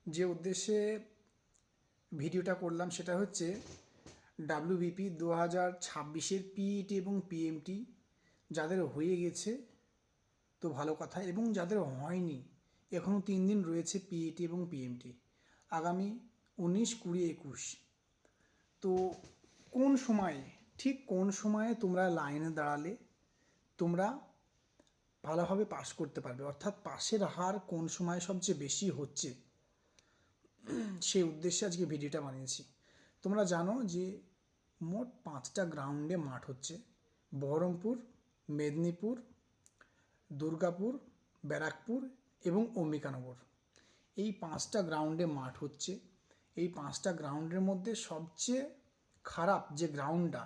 যে উদ্দেশ্যে ভিডিওটা করলাম সেটা হচ্ছে ডাব্লিউবিপি 2026-এর পিইটি এবং পিএমটি যাদের হয়ে গেছে তো ভালো কথা, এবং যাদের হয়নি এখনও 3 দিন রয়েছে পিইটি এবং পিএমটি, আগামী 19, 20, 21। তো কোন সময়ে, ঠিক কোন সময়ে তোমরা লাইনে দাঁড়ালে তোমরা ভালোভাবে পাস করতে পারবে, অর্থাৎ পাসের হার কোন সময় সবচেয়ে বেশি হচ্ছে, সেই উদ্দেশ্যে আজকে ভিডিওটা বানিয়েছি। তোমরা জানো যে মোট 5টা গ্রাউন্ডে মাঠ হচ্ছে: বহরমপুর, মেদিনীপুর, দুর্গাপুর, ব্যারাকপুর এবং অম্বিকানগর। এই 5টা গ্রাউন্ডে মাঠ হচ্ছে। এই 5টা গ্রাউন্ডের মধ্যে সবচেয়ে খারাপ যে গ্রাউন্ডটা,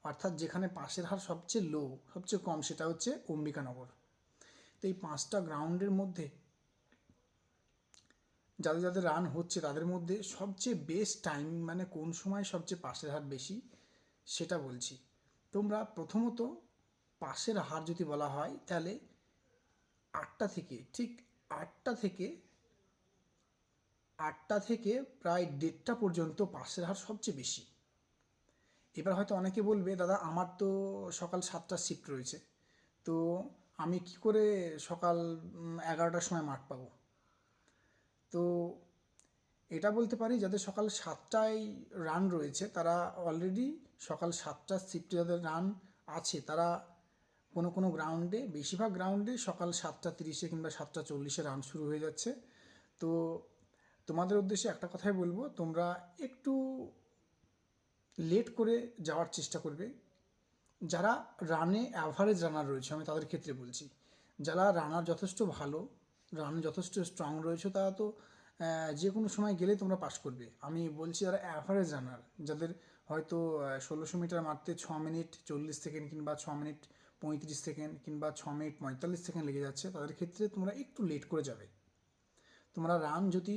অর্থাৎ যেখানে পাসের হার সবচেয়ে লো, সবচেয়ে কম, সেটা হচ্ছে অম্বিকানগর। তো এই 5টা গ্রাউন্ডের মধ্যে যাদের যাদের রান হচ্ছে তাদের মধ্যে সবচেয়ে বেস্ট টাইম, মানে কোন সময় সবচেয়ে পাসের হার বেশি সেটা বলছি। তোমরা প্রথমত পাসের হার যদি বলা হয় তাহলে 8টা থেকে, ঠিক 8টা থেকে প্রায় 1:30টা পর্যন্ত পাসের হার সবচেয়ে বেশি। এবার হয়তো অনেকে বলবে, দাদা আমার তো সকাল 7টার শিফট রয়েছে, তো আমি কি করে সকাল 11টার সময় মাঠ পাবো? তো এটা বলতে পারি, যাদের সকাল 7টায় রান রয়েছে তারা অলরেডি সকাল 7টার শিফটে যাদের রান আছে তারা কোনো কোনো গ্রাউন্ডে, বেশিরভাগ গ্রাউন্ডে সকাল 7টা 30-এ কিংবা 7টা 40-এ রান শুরু হয়ে যাচ্ছে। তো তোমাদের উদ্দেশ্যে একটা কথাই বলবো, তোমরা একটু লেট করে যাওয়ার চেষ্টা করবে। যারা রানে অ্যাভারেজ রানার রয়েছে, আমি তাদের ক্ষেত্রে বলছি, যারা রানার যথেষ্ট ভালো, রানে যথেষ্ট স্ট্রং রয়েছে, তারা তো যে কোনো সময় গেলে তোমরা পাস করবে। আমি বলছি যারা অ্যাভারেজ রানার, যাদের হয়তো 1600 মিটার মারতে 6 মিনিট 40 সেকেন্ড কিংবা 6 মিনিট 35 সেকেন্ড কিংবা 6 মিনিট 45 সেকেন্ড লেগে যাচ্ছে, তাদের ক্ষেত্রে তোমরা একটু লেট করে যাবে। তোমরা রান যদি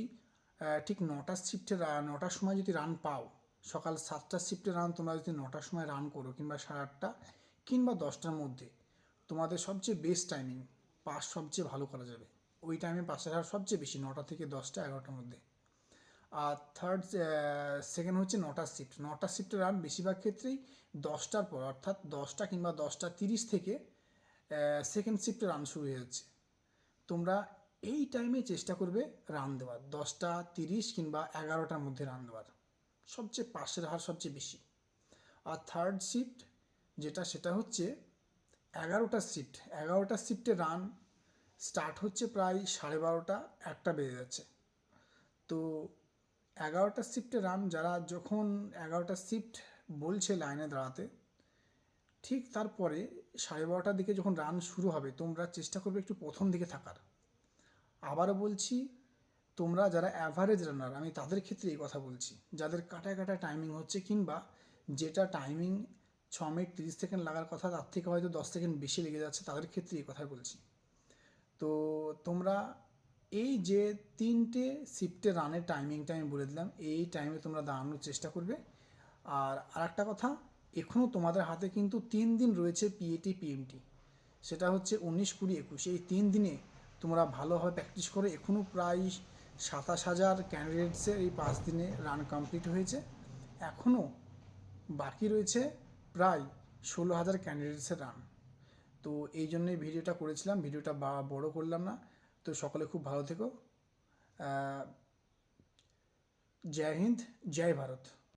ঠিক 9টার শিফটে, 9টার সময় যদি রান পাও, সকাল 7টার শিফটে রান তোমরা যদি 9টার সময় রান করো কিংবা 8:30 কিংবা 10টার মধ্যে, তোমাদের সবচেয়ে বেস্ট টাইমিং, পাস সবচেয়ে ভালো করা যাবে। ওই টাইমে পাসের হার সবচেয়ে বেশি, 9টা থেকে 10টা 11টার মধ্যে। আর সেকেন্ড হচ্ছে 9টার শিফট। 9টার শিফটে রান বেশিরভাগ ক্ষেত্রেই 10টার পর, অর্থাৎ 10টা কিংবা 10টা 30 থেকে সেকেন্ড শিফটে রান শুরু হয়ে যাচ্ছে। তোমরা এই টাইমে চেষ্টা করবে রান দেওয়ার, 10টা 30 কিংবা 11টার মধ্যে রান দেওয়ার, সবচেয়ে পাসের হার সবচেয়ে বেশি। আর থার্ড শিফট যেটা, সেটা হচ্ছে 11টার শিফট। 11টার শিফটে রান স্টার্ট হচ্ছে প্রায় 12:30, 1টা বেজে যাচ্ছে। তো 11টার শিফটে রান, যারা যখন 11টার শিফট বলছে লাইনে দাঁড়াতে, ঠিক তারপরে 12:30টার দিকে যখন রান শুরু হবে, তোমরা চেষ্টা করবে একটু প্রথম দিকে থাকার। আবারও বলছি, তোমরা যারা অ্যাভারেজ রানার, আমি তাদের ক্ষেত্রে এই কথা বলছি, যাদের কাটায় কাটায় টাইমিং হচ্ছে, কিংবা যেটা টাইমিং 6 মিনিট 30 সেকেন্ড লাগার কথা তার থেকে হয়তো 10 সেকেন্ড বেশি লেগে যাচ্ছে, তাদের ক্ষেত্রে এই কথাই বলছি। তো তোমরা এই যে 3টে শিফটে রানের টাইমিংটা আমি বলে দিলাম, এই টাইমে তোমরা দাঁড়ানোর চেষ্টা করবে। আর আরেকটা কথা, এখনও তোমাদের হাতে কিন্তু 3 দিন রয়েছে পিএটি পিএমটি, সেটা হচ্ছে 19, 20, 21। এই 3 দিনে তোমরা ভালোভাবে প্র্যাকটিস করে, এখনও প্রায় 27,000 ক্যান্ডিডেটসের এই 5 দিনে রান কমপ্লিট হয়েছে। এখনও বাকি রয়েছে প্রায় 16,000 ক্যান্ডিডেটসের রান। তো এই জন্যই ভিডিওটা করেছিলাম, ভিডিওটা বড় করলাম না। তো সকলে খুব ভালো থেকো। জয় হিন্দ, জয় ভারত।